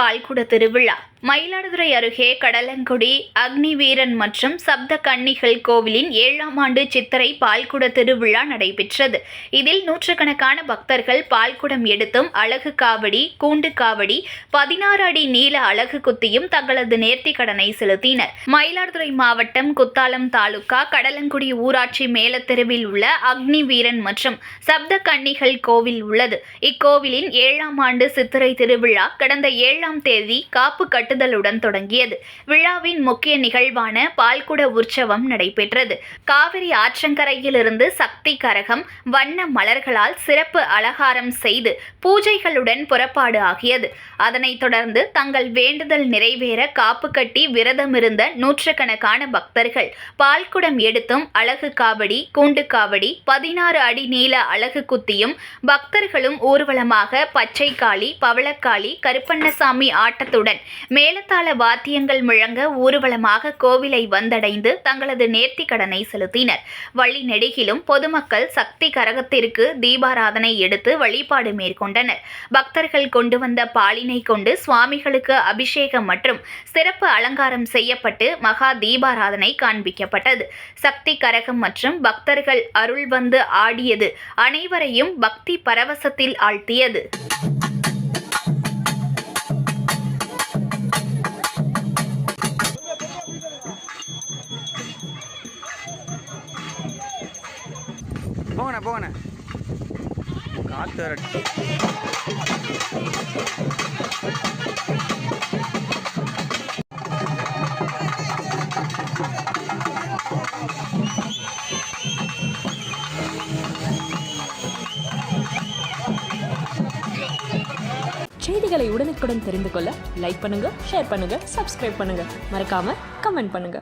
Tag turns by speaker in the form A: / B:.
A: பால்குட திருவிழா மயிலாடுதுறை அருகே கடலங்குடி அக்னிவீரன் மற்றும் சப்த கன்னிகள் கோவிலின் 7ஆம் ஆண்டு சித்திரை பால்குட திருவிழா நடைபெற்றது. இதில் நூற்றுக்கணக்கான பக்தர்கள் பால்குடம் எடுத்தும் அலகு காவடி, கூண்டு காவடி, 16 அடி நீள அலகு குத்தியும் தங்களது நேர்த்திக் கடனை செலுத்தினர். மயிலாடுதுறை மாவட்டம் குத்தாலம் தாலுகா கடலங்குடி ஊராட்சி மேலத்தெருவில் உள்ள அக்னிவீரன் மற்றும் சப்த கன்னிகள் கோவில் உள்ளது. இக்கோவிலின் 7ஆம் ஆண்டு சித்திரை திருவிழா கடந்த 7ஆம் தேதி காப்பு கட்டுதலுடன் தொடங்கியது. விழாவின் முக்கிய நிகழ்வான பால்குட உற்சவம் நடைபெற்றது. காவிரி ஆற்றங்கரையிலிருந்து சக்தி கரகம் வண்ண மலர்களால் சிறப்பு அலங்காரம் செய்து பூஜைகளுடன் புறப்பாடு ஆகியது. அதனைத் தொடர்ந்து தங்கள் வேண்டுதல் நிறைவேற காப்பு கட்டி விரதமிருந்த நூற்றுக்கணக்கான பக்தர்கள் பால்குடம் எடுத்தும் அலகு காவடி, கூண்டு காவடி, 16 அடி நீள அலகு குத்தியும் பக்தர்களும் ஊர்வலமாக பச்சை காளி, பவளக்காளி, கருப்பண்ணசாமி ஆட்டத்துடன் மேலதாள வாத்தியங்கள் முழங்க ஊர்வலமாக கோவிலை வந்தடைந்து தங்களது நேர்த்திக் கடனை செலுத்தினர். வழி நெடுகிலும் பொதுமக்கள் சக்தி கரகத்திற்கு தீபாராதனை எடுத்து வழிபாடு மேற்கொண்டனர். பக்தர்கள் கொண்டு வந்த பாலினை கொண்டு சுவாமிகளுக்கு அபிஷேகம் மற்றும் சிறப்பு அலங்காரம் செய்யப்பட்டு மகா தீபாராதனை காண்பிக்கப்பட்டது. சக்தி கரகம் மற்றும் பக்தர்கள் அருள் வந்து ஆடியது அனைவரையும் பக்தி பரவசத்தில் ஆழ்த்தியது.
B: போங்கண்ணா காத்து வரட்டு.
C: செய்திகளை உடனுக்குடன் தெரிந்து கொள்ள லைக் பண்ணுங்க, ஷேர் பண்ணுங்க, சப்ஸ்கிரைப் பண்ணுங்க, மறக்காம கமெண்ட் பண்ணுங்க.